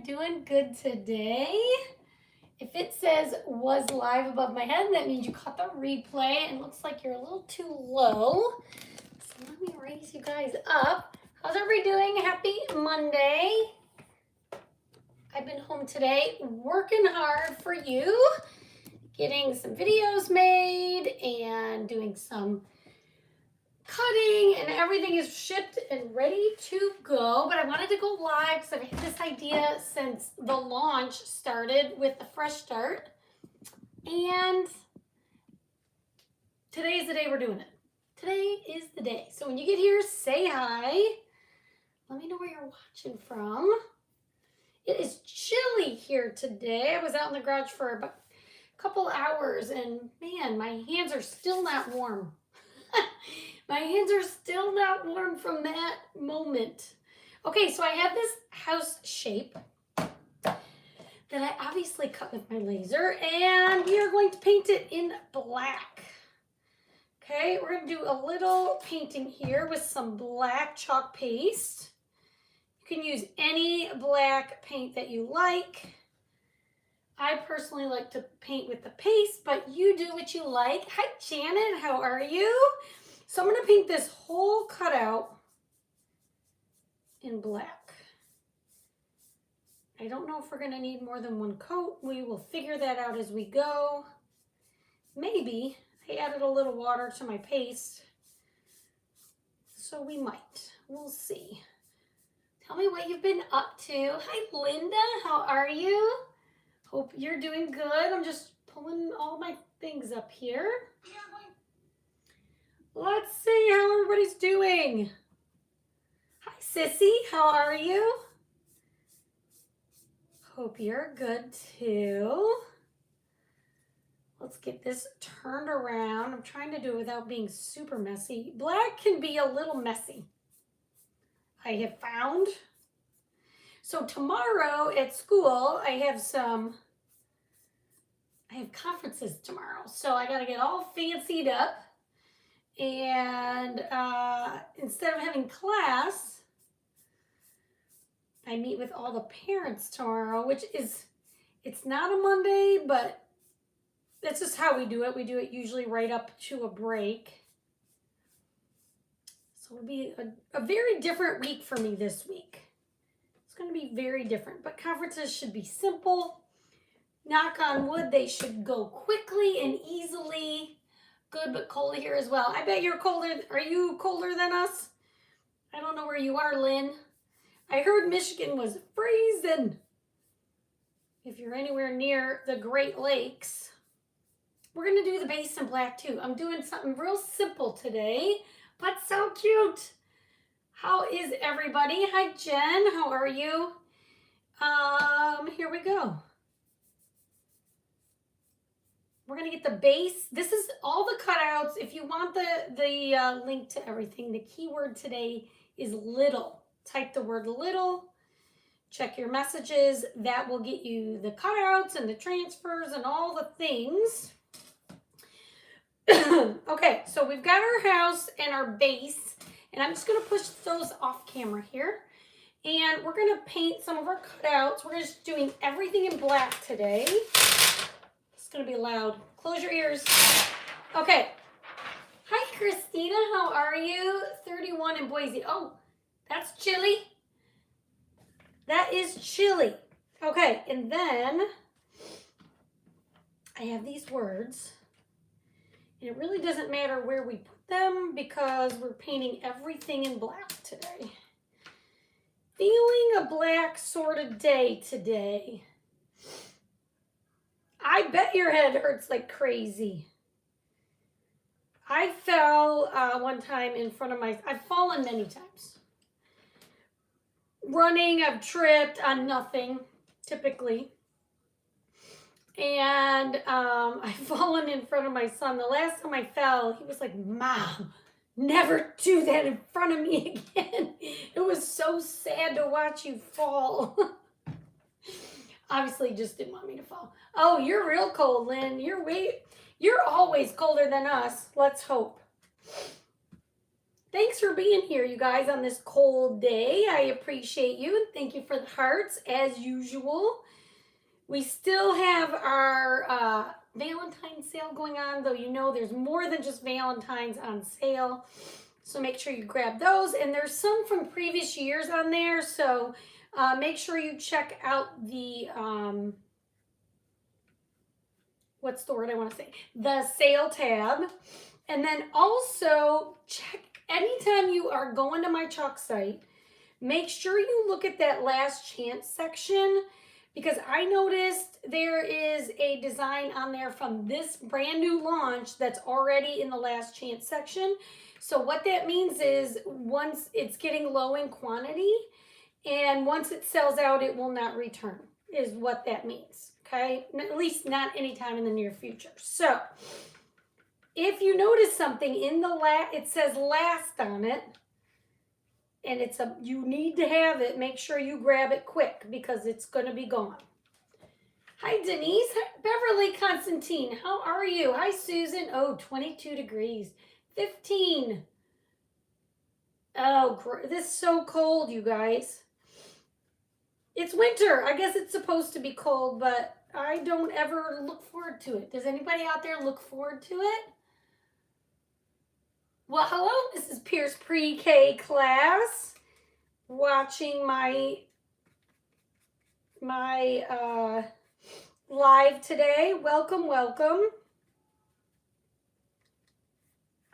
doing good today. If it says was live above my head, that means you caught the replay and looks like you're a little too low. So let me raise you guys up. How's everybody doing? Happy Monday. I've been home today working hard for you, getting some videos made and doing some cutting, and everything is shipped and ready to go. But I wanted to go live because I've had this idea since the launch started with the Fresh Start, and today is the day we're doing it. Today is the day. So when you get here, say hi. Let me know where you're watching from. It is chilly here today. I was out in the garage for about a couple hours, and man, my hands are still not warm. My hands are still not warm from that moment. Okay, so I have this house shape that I obviously cut with my laser, and we are going to paint it in black. Okay, we're going to do a little painting here with some black chalk paste. You can use any black paint that you like. I personally like to paint with the paste, but you do what you like. Hi, Janet, how are you? So I'm going to paint this whole cutout in black. I don't know if we're going to need more than one coat. We will figure that out as we go. Maybe. I added a little water to my paste, so we might. We'll see. Tell me what you've been up to. Hi, Linda. How are you? Hope you're doing good. I'm just pulling all my things up here. Let's see how everybody's doing. Hi, Sissy. How are you? Hope you're good too. Let's get this turned around. I'm trying to do it without being super messy. Black can be a little messy, I have found. So tomorrow at school, I have conferences tomorrow. So I got to get all fancied up. And instead of having class, I meet with all the parents tomorrow, which is, it's not a Monday, but that's just how we do it. We do it usually right up to a break. So it'll be a very different week for me this week. It's going to be very different, but conferences should be simple. Knock on wood, they should go quickly and easily. Good, but cold here as well. I bet you're colder. Are you colder than us? I don't know where you are, Lynn. I heard Michigan was freezing. If you're anywhere near the Great Lakes. We're going to do the base in black too. I'm doing something real simple today, but so cute. How is everybody? Hi, Jen. How are you? Here we go. We're going to get the base. This is all the cutouts. If you want the link to everything, the keyword today is little. Type the word little. Check your messages. That will get you the cutouts and the transfers and all the things. Okay, so we've got our house and our base. And I'm just going to push those off camera here. And we're going to paint some of our cutouts. We're just doing everything in black today. Gonna be loud. Close your ears. Okay. Hi, Christina. How are you? 31 in Boise. Oh, that's chilly. That is chilly. Okay, and then I have these words. And it really doesn't matter where we put them because we're painting everything in black today. Feeling a black sort of day today. I bet your head hurts like crazy. I fell one time in front of I've fallen many times. Running, I've tripped on nothing, typically. And I've fallen in front of my son. The last time I fell, he was like, "Mom, never do that in front of me again." It was so sad to watch you fall. Obviously, just didn't want me to fall. Oh, you're real cold, Lynn. You're always colder than us. Let's hope. Thanks for being here, you guys, on this cold day. I appreciate you, and thank you for the hearts, as usual. We still have our Valentine's sale going on, though you know there's more than just Valentine's on sale. So make sure you grab those. And there's some from previous years on there, so make sure you check out the, what's the word I want to say? The sale tab. And then also check, anytime you are going to my chalk site, make sure you look at that last chance section, because I noticed there is a design on there from this brand new launch that's already in the last chance section. So what that means is once it's getting low in quantity, and once it sells out, it will not return, is what that means, okay? At least not anytime in the near future. So if you notice something in the it says last on it, and you need to have it, make sure you grab it quick because it's going to be gone. Hi, Denise. Hi, Beverly Constantine. How are you? Hi, Susan. Oh, 22 degrees. 15. Oh, this is so cold, you guys. It's winter. I guess it's supposed to be cold, but I don't ever look forward to it. Does anybody out there look forward to it? Well, hello, this is Pierce Pre-K class, watching my live today. Welcome, welcome.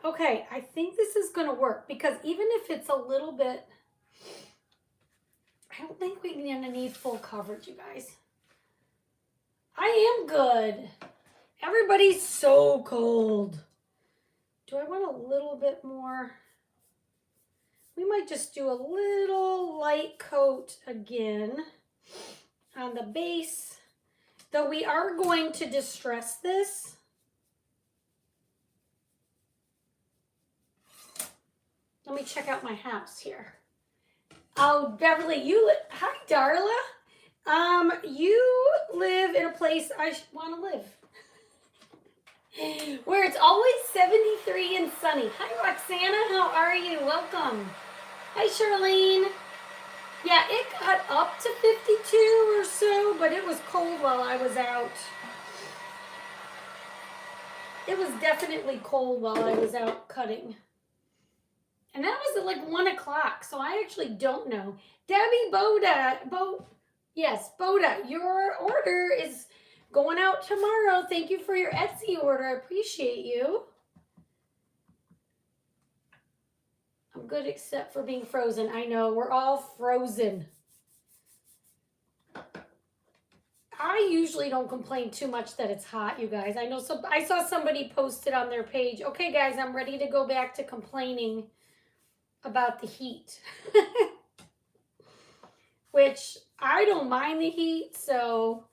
Okay, I think this is going to work, because even if it's a little bit, I don't think we're going to need full coverage, you guys. I am good. Everybody's so cold. Do I want a little bit more? We might just do a little light coat again on the base, though we are going to distress this. Let me check out my house here. Oh, Beverly, hi, Darla. You live in a place I want to live, where it's always 73 and sunny. Hi, Roxana. How are you? Welcome. Hi, Charlene. Yeah, it got up to 52 or so, but it was cold while I was out. It was definitely cold while I was out cutting. And that was at like 1 o'clock, so I actually don't know. Debbie Boda, your order is going out tomorrow. Thank you for your Etsy order. I appreciate you. I'm good except for being frozen. I know, we're all frozen. I usually don't complain too much that it's hot, you guys. I saw somebody posted on their page, okay, guys, I'm ready to go back to complaining about the heat. Which I don't mind the heat, so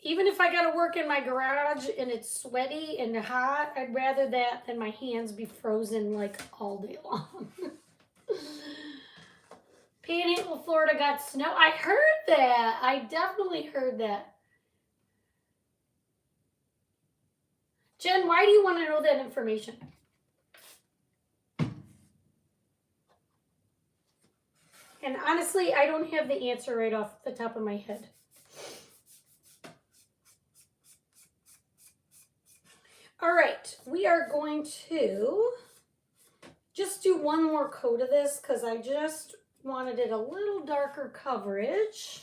even if I gotta work in my garage and it's sweaty and hot, I'd rather that than my hands be frozen like all day long. Panhandle, Florida got snow. I heard that. I definitely heard that. Jen, why do you want to know that information? And honestly, I don't have the answer right off the top of my head. All right, we are going to just do one more coat of this because I just wanted it a little darker coverage.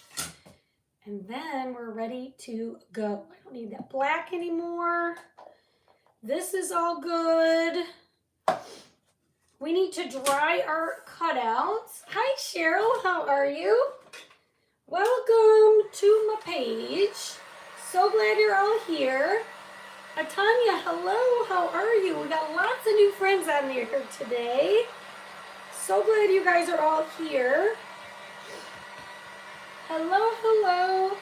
And then we're ready to go. I don't need that black anymore. This is all good. We need to dry our cutouts. Hi, Cheryl. How are you? Welcome to my page. So glad you're all here. Tanya, hello. How are you? We got lots of new friends on here today. So glad you guys are all here. Hello, hello.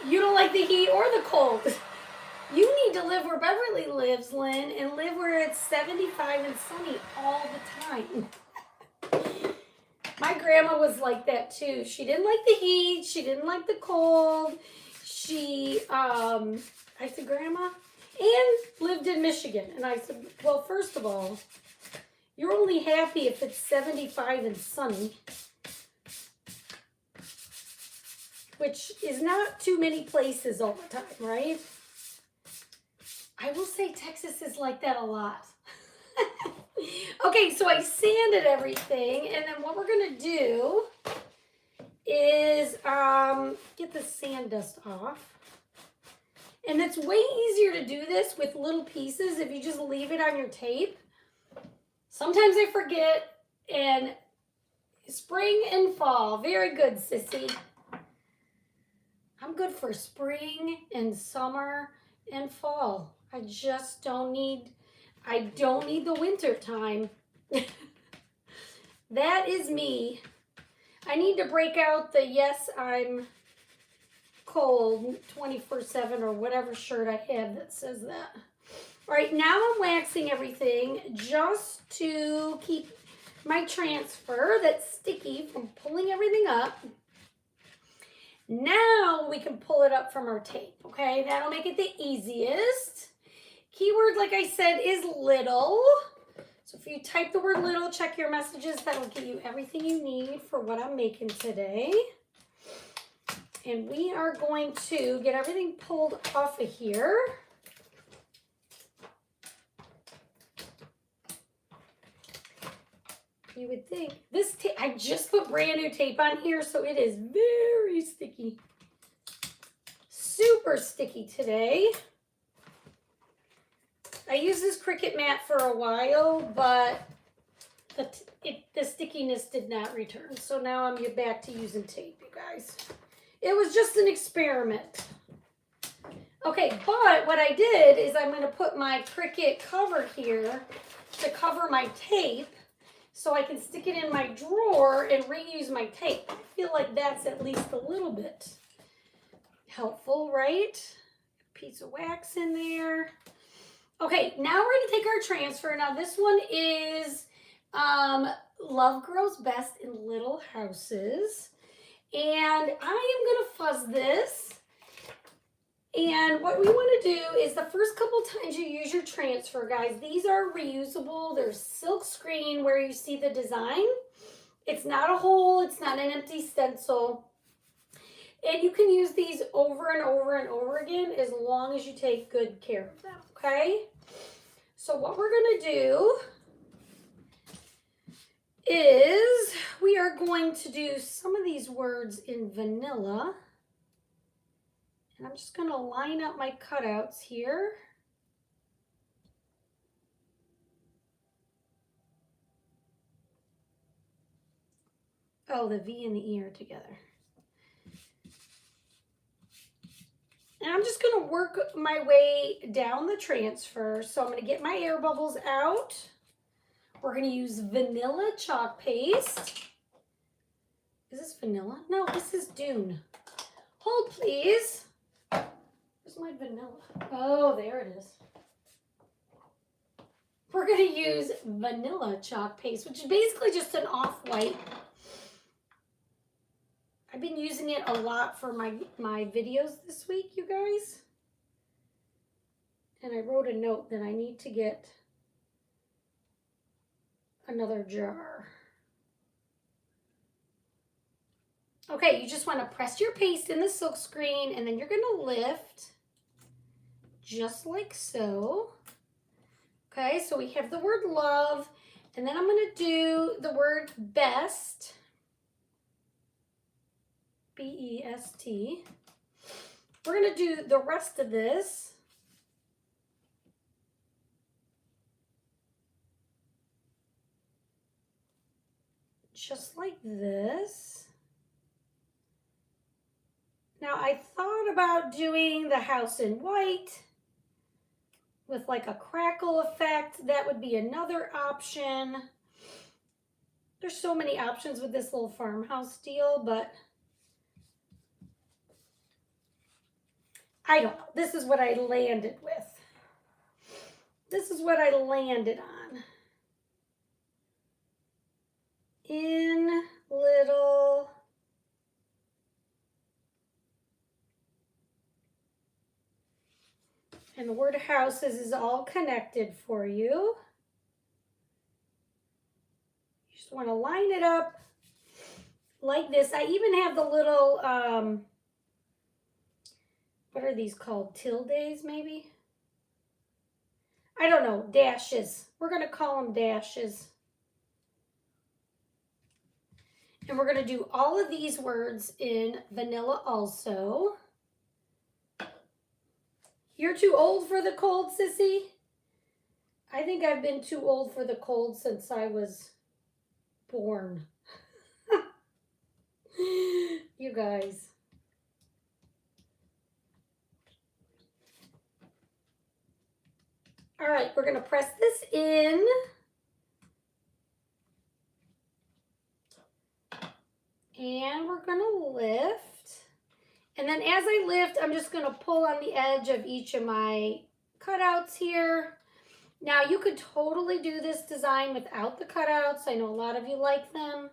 You don't like the heat or the cold. You need to live where Beverly lives, Lynn, and live where it's 75 and sunny all the time. My grandma was like that too. She didn't like the heat. She didn't like the cold. She, I said, Grandma, and lived in Michigan. And I said, well, first of all, You're only happy if it's 75 and sunny, which is not too many places all the time, right? I will say Texas is like that a lot. Okay, so I sanded everything, and then what we're gonna do is get the sand dust off. And it's way easier to do this with little pieces if you just leave it on your tape. Sometimes I forget, and spring and fall. Very good, sissy. I'm good for spring and summer and fall. I just don't need the winter time. That is me. I need to break out the yes, I'm cold 24/7 or whatever shirt I have that says that. All right, now I'm waxing everything just to keep my transfer that's sticky from pulling everything up. Now we can pull it up from our tape, okay? That'll make it the easiest. Keyword, like I said, is little. So if you type the word little, check your messages. That'll give you everything you need for what I'm making today. And we are going to get everything pulled off of here. You would think this tape, I just put brand new tape on here, so it is very sticky. Super sticky today. I used this Cricut mat for a while, but the stickiness did not return. So now I'm back to using tape, you guys. It was just an experiment. Okay, but what I did is I'm going to put my Cricut cover here to cover my tape, so I can stick it in my drawer and reuse my tape. I feel like that's at least a little bit helpful, right? Piece of wax in there. Okay, now we're gonna take our transfer. Now this one is Love Grows Best in Little Houses. And I am gonna fuzz this. And what we want to do is the first couple times you use your transfer, guys, these are reusable. They're silk screen where you see the design. It's not a hole. It's not an empty stencil. And you can use these over and over and over again as long as you take good care of them, okay? So what we're going to do is we are going to do some of these words in vanilla. And I'm just going to line up my cutouts here. Oh, the V and the E are together. And I'm just going to work my way down the transfer. So I'm going to get my air bubbles out. We're going to use vanilla chalk paste. Is this vanilla? No, this is Dune. Hold, please. Where's my vanilla? Oh, there it is. We're going to use vanilla chalk paste, which is basically just an off-white. I've been using it a lot for my videos this week, you guys. And I wrote a note that I need to get another jar. Okay, you just want to press your paste in the silk screen, and then you're going to lift just like so. Okay, so we have the word love, and then I'm going to do the word best. B-E-S-T. We're going to do the rest of this. Just like this. Now, I thought about doing the house in white with like a crackle effect. That would be another option. There's so many options with this little farmhouse deal, but I don't know. This is what I landed with. This is what I landed on. In little and the word houses is all connected for you. Just want to line it up like this. I even have the little, what are these called? Tildes, maybe? I don't know, dashes. We're going to call them dashes. And we're going to do all of these words in vanilla also. You're too old for the cold, sissy? I think I've been too old for the cold since I was born. You guys. All right, we're going to press this in. And we're going to lift. And then as I lift, I'm just going to pull on the edge of each of my cutouts here. Now, you could totally do this design without the cutouts. I know a lot of you like them.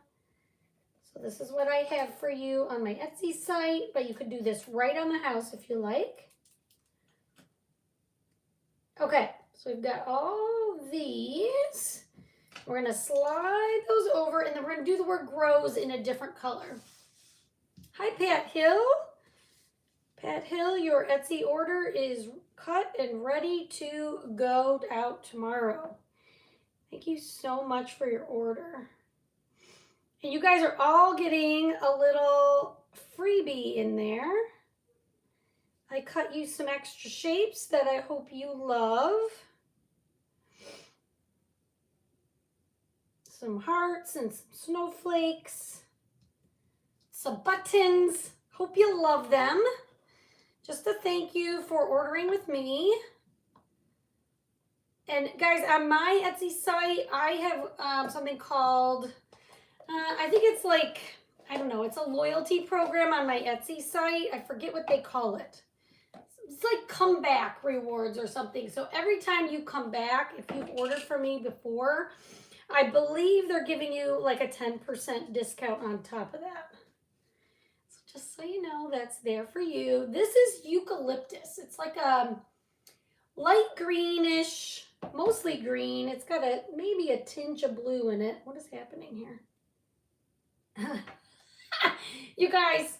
So this is what I have for you on my Etsy site, but you could do this right on the house if you like. Okay, so we've got all these. We're going to slide those over, and then we're going to do the word grows in a different color. Hi, Pat Hill. Pat Hill, your Etsy order is cut and ready to go out tomorrow. Thank you so much for your order. And you guys are all getting a little freebie in there. I cut you some extra shapes that I hope you love. Some hearts and some snowflakes. Some buttons. Hope you love them. Just a thank you for ordering with me. And guys, on my Etsy site, I have something called, I think it's like, I don't know, it's a loyalty program on my Etsy site. I forget what they call it. It's like comeback rewards or something. So every time you come back, if you've ordered from me before, I believe they're giving you like a 10% discount on top of that. So just so you know, that's there for you. This is eucalyptus. It's like a light greenish, mostly green. It's got maybe a tinge of blue in it. What is happening here? You guys,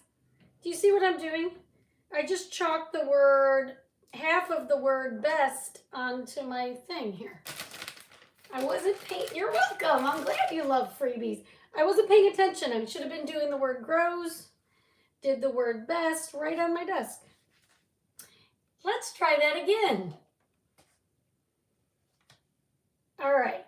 do you see what I'm doing? I just chalked the word, half of the word best onto my thing here. I wasn't paying, you're welcome. I'm glad you love freebies. I wasn't paying attention. I should have been doing the word grows, did the word best right on my desk. Let's try that again. All right.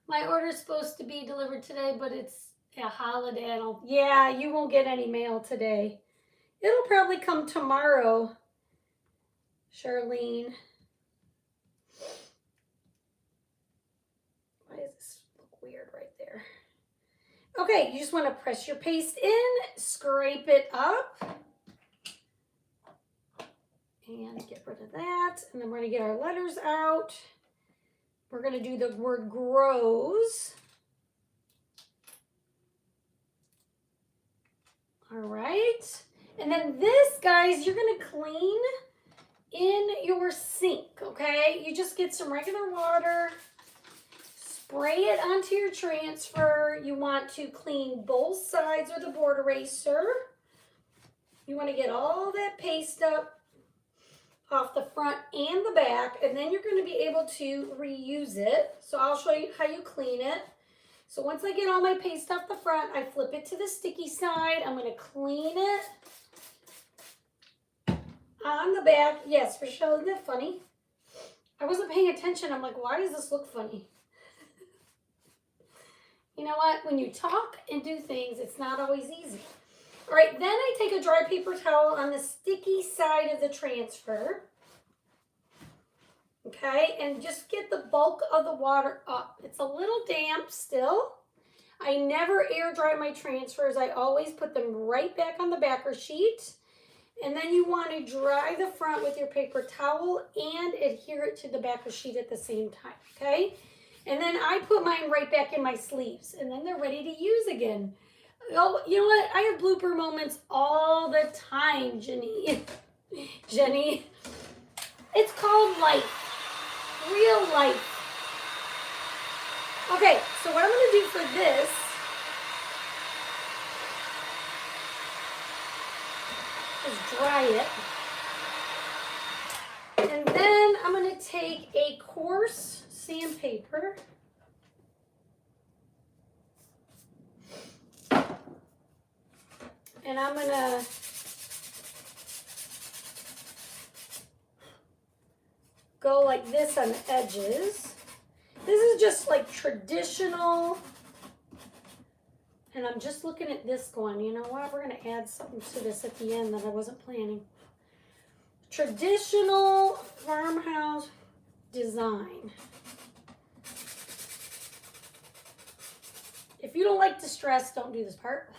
My order is supposed to be delivered today, but it's a holiday. Yeah, you won't get any mail today. It'll probably come tomorrow, Charlene. Why does this look weird right there? Okay, you just want to press your paste in, scrape it up, and get rid of that. And then we're going to get our letters out. We're going to do the word grows. All right. And then this, guys, you're going to clean in your sink, okay? You just get some regular water, spray it onto your transfer. You want to clean both sides with a board eraser. You want to get all that paste up off the front and the back, and then you're going to be able to reuse it. So I'll show you how you clean it. So once I get all my paste off the front, I flip it to the sticky side. I'm going to clean it on the back. Yes, Rochelle, isn't that funny? I wasn't paying attention. I'm like, why does this look funny? You know what? When you talk and do things, it's not always easy. All right, then I take a dry paper towel on the sticky side of the transfer. Okay, and just get the bulk of the water up. It's a little damp still. I never air dry my transfers. I always put them right back on the backer sheet. And then you want to dry the front with your paper towel and adhere it to the backer sheet at the same time, okay? And then I put mine right back in my sleeves, and then they're ready to use again. Oh, you know what? I have blooper moments all the time, Jenny. Jenny. It's called life. Real life. Okay, what I'm going to do for this is dry it. And then I'm going to take a coarse sandpaper. And I'm going to go like this on the edges. This is just like traditional. And I'm just looking at this going, you know what? We're going to add something to this at the end that I wasn't planning. Traditional farmhouse design. If you don't like distress, don't do this part.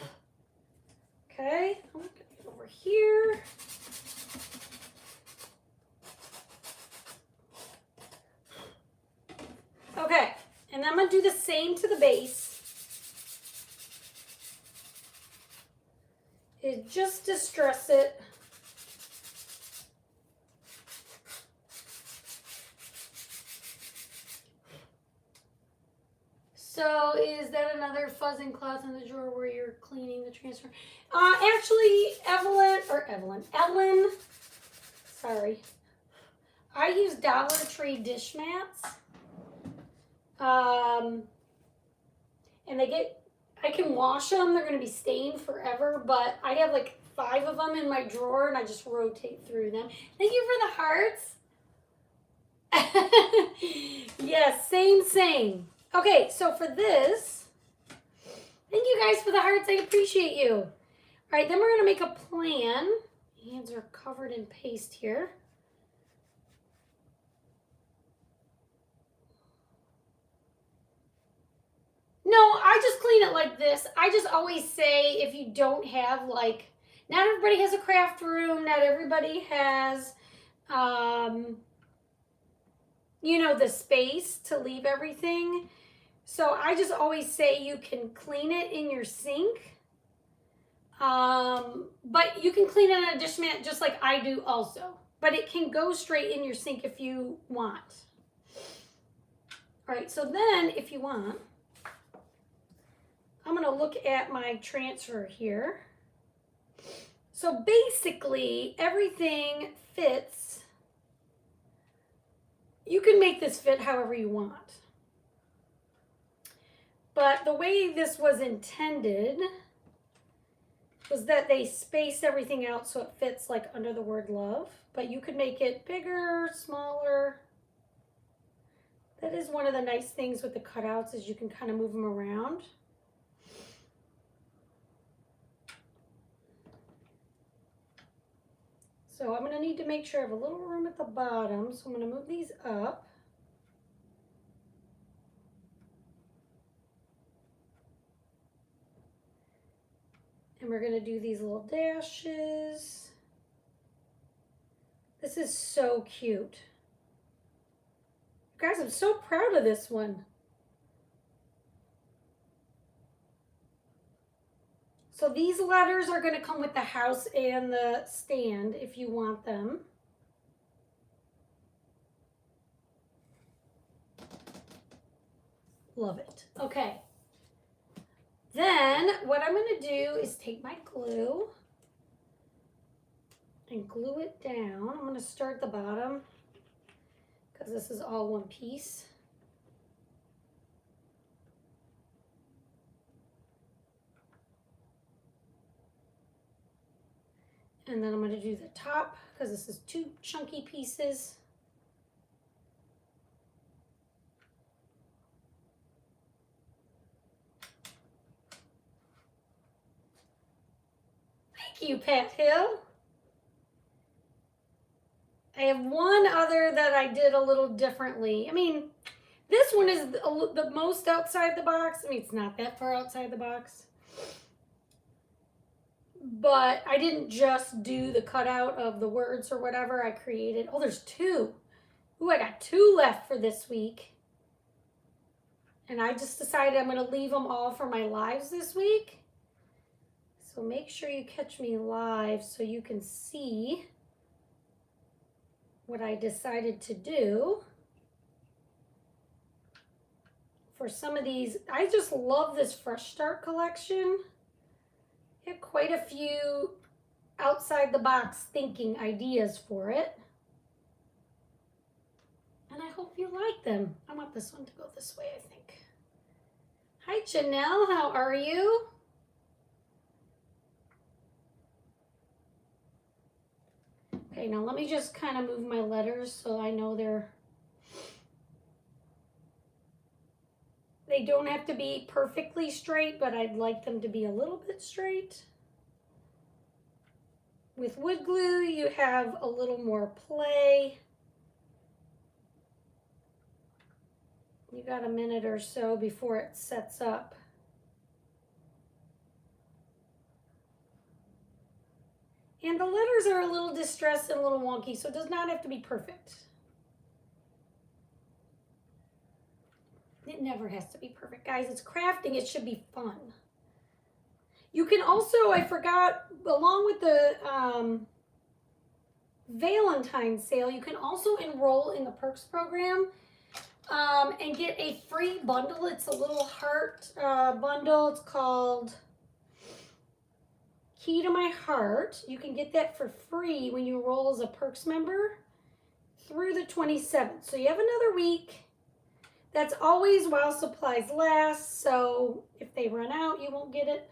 Okay, I'm going to get over here. Okay, and I'm going to do the same to the base. Just distress it. So is that another fuzzing cloth in the drawer where you're cleaning the transfer? Actually, Ellen, sorry. I use Dollar Tree dish mats. And I can wash them. They're going to be stained forever, but I have like 5 of them in my drawer and I just rotate through them. Thank you for the hearts. Yes, same. Okay, so for this, thank you guys for the hearts. I appreciate you. All right, then we're going to make a plan. Hands are covered in paste here. No, I just clean it like this. I just always say if you don't have like, not everybody has a craft room. Not everybody has, you know, the space to leave everything. So I just always say you can clean it in your sink. But you can clean it on a dish mat just like I do also. But it can go straight in your sink if you want. All right, so then if you want, I'm going to look at my transfer here. So basically, everything fits. You can make this fit however you want. But the way this was intended was that they space everything out so it fits like under the word love. But you could make it bigger, smaller. That is one of the nice things with the cutouts is you can kind of move them around. So I'm going to need to make sure I have a little room at the bottom. So I'm going to move these up. And we're going to do these little dashes. This is so cute. Guys, I'm so proud of this one. So these letters are going to come with the house and the stand if you want them. Love it. Okay. Then what I'm going to do is take my glue and glue it down. I'm going to start at the bottom because this is all one piece. And then I'm going to do the top because this is 2 chunky pieces. Thank you, Pat Hill. I have one other that I did a little differently. I mean, this one is the most outside the box. I mean, it's not that far outside the box. But I didn't just do the cutout of the words or whatever. I created, oh, there's 2. Ooh, I got 2 left for this week. And I just decided I'm going to leave them all for my lives this week. So make sure you catch me live so you can see what I decided to do for some of these. I just love this Fresh Start collection. Had quite a few outside the box thinking ideas for it. And I hope you like them. I want this one to go this way, I think. Hi, Janelle. How are you? Okay, now let me just kind of move my letters so I know they don't have to be perfectly straight, but I'd like them to be a little bit straight. With wood glue, you have a little more play. You got a minute or so before it sets up. And the letters are a little distressed and a little wonky, so it does not have to be perfect. It never has to be perfect. Guys, it's crafting. It should be fun. You can also, I forgot, along with the Valentine's sale, you can also enroll in the Perks program and get a free bundle. It's a little heart bundle. It's called Key to My Heart. You can get that for free when you enroll as a Perks member through the 27th. So you have another week. That's always while supplies last. So if they run out, you won't get it.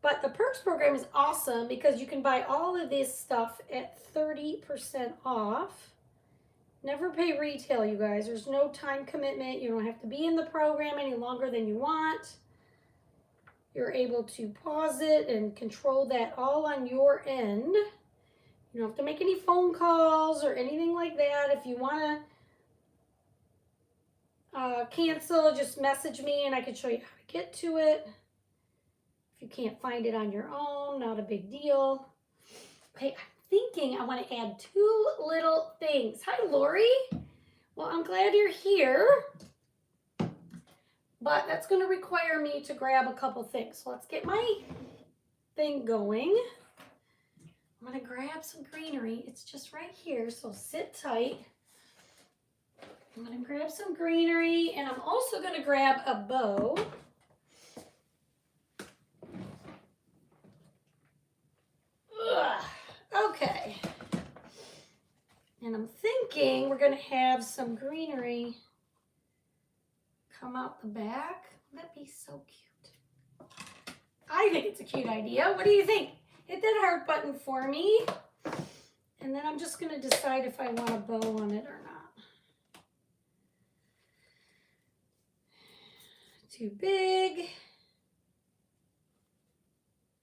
But the Perks program is awesome because you can buy all of this stuff at 30% off. Never pay retail, you guys. There's no time commitment. You don't have to be in the program any longer than you want. You're able to pause it and control that all on your end. You don't have to make any phone calls or anything like that. If you want to cancel, just message me and I can show you how to get to it. If you can't find it on your own, not a big deal. Okay, I'm thinking I want to add two little things. Hi, Lori. Well, I'm glad you're here, but that's going to require me to grab a couple things. So let's get my thing going. I'm going to grab some greenery. It's just right here, so sit tight. I'm going to grab some greenery, and I'm also going to grab a bow. Okay, and I'm thinking we're going to have some greenery come out the back. That'd be so cute. I think it's a cute idea. What do you think? Hit that heart button for me. And then I'm just going to decide if I want a bow on it or not. Too big.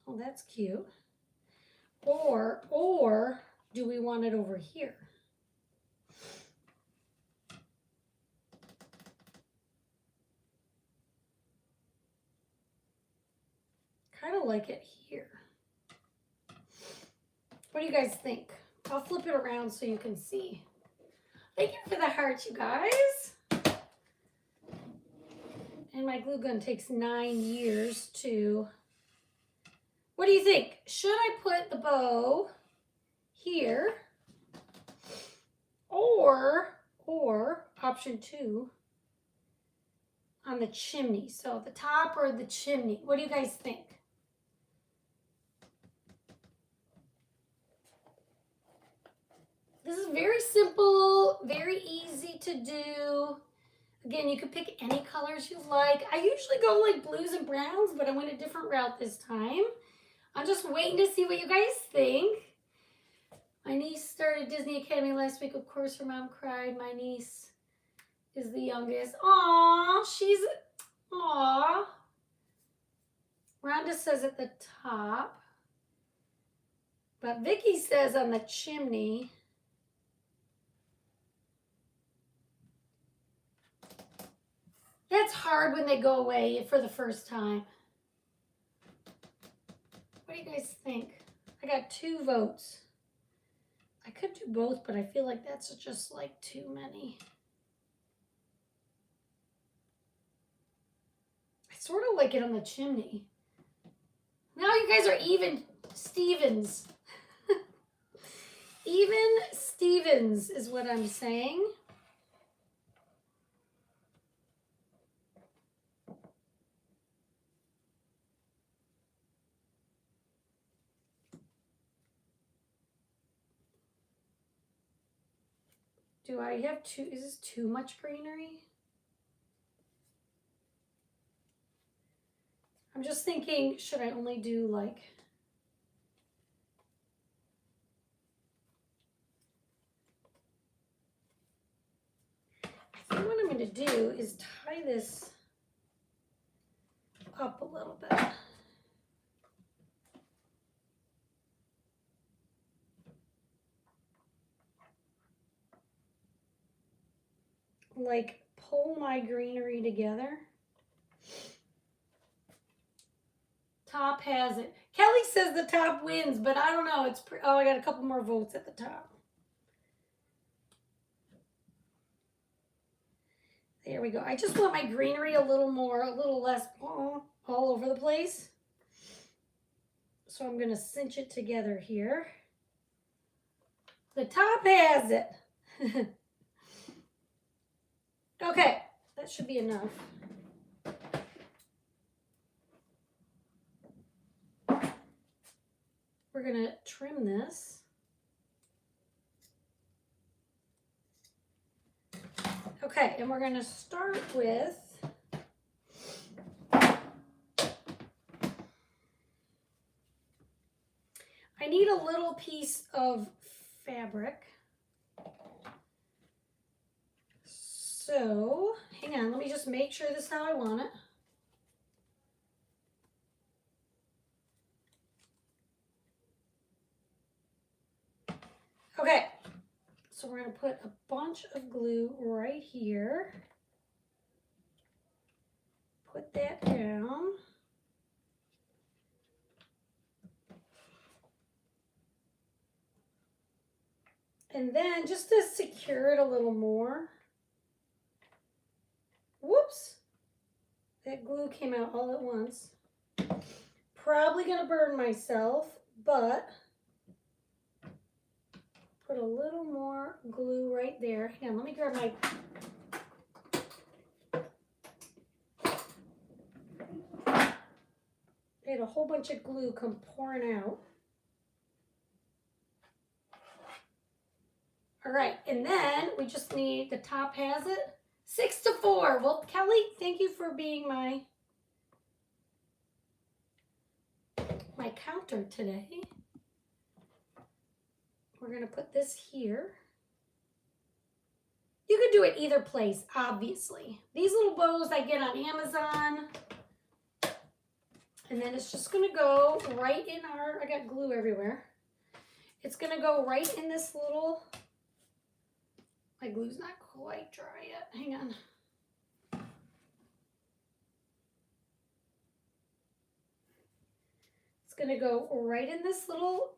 Oh, that's cute. Or do we want it over here? Kind of like it here. What do you guys think? I'll flip it around so you can see. Thank you for the heart, you guys. And my glue gun takes 9 years to... What do you think? Should I put the bow here or option 2 on the chimney? So the top or the chimney? What do you guys think? This is very simple, very easy to do. Again, you can pick any colors you like. I usually go like blues and browns, but I went a different route this time. I'm just waiting to see what you guys think. My niece started Disney Academy last week. Of course, her mom cried. My niece is the youngest. Aw, aw. Rhonda says at the top. But Vicky says on the chimney. That's hard when they go away for the first time. What do you guys think? I got 2 votes. I could do both, but I feel like that's just like too many. I sort of like it on the chimney. Now you guys are even Stevens. Even Stevens is what I'm saying. Do I have too, is this too much greenery? I'm just thinking, should I only do like, I think what I'm going to do is tie this up a little bit. Like pull my greenery together. Top has it. Kelly says the top wins, but I don't know. It's oh, I got a couple more votes at the top. There we go. I just want my greenery a little more, a little less all over the place. So I'm going to cinch it together here. The top has it. Okay, that should be enough. We're going to trim this. Okay, and we're going to start with I need a little piece of fabric. So, hang on, let me just make sure this is how I want it. Okay, so we're going to put a bunch of glue right here. Put that down. And then just to secure it a little more, whoops, that glue came out all at once. Probably gonna burn myself, but put a little more glue right there. Hang on, let me grab my, I had a whole bunch of glue come pouring out. All right, and then we just need, the top has it, 6-4. Well, Kelly, thank you for being my counter today. We're gonna put this here. You could do it either place, obviously. These little bows I get on Amazon. And then it's just gonna go right in our, I got glue everywhere. It's gonna go right in this little, my glue's not quite dry yet. Hang on. It's gonna go right in this little,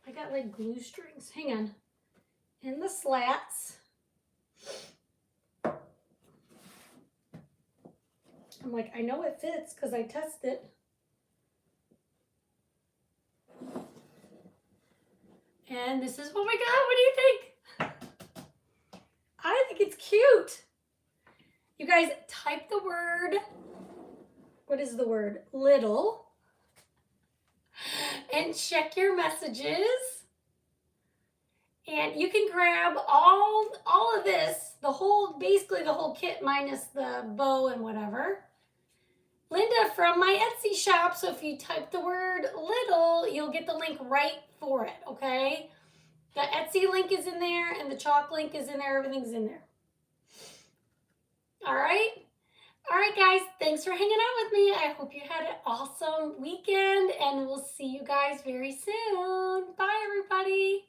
I got like glue strings. Hang on. In the slats. I'm like, I know it fits because I tested it. And this is what we got. What do you think? I think it's cute. You guys type the word, what is the word? Little. And check your messages. And you can grab all of this, the whole, basically the whole kit minus the bow and whatever. Linda from my Etsy shop, so if you type the word little, you'll get the link right for it, okay? The Etsy link is in there and the chalk link is in there, everything's in there. All right? All right, guys, thanks for hanging out with me. I hope you had an awesome weekend and we'll see you guys very soon. Bye, everybody.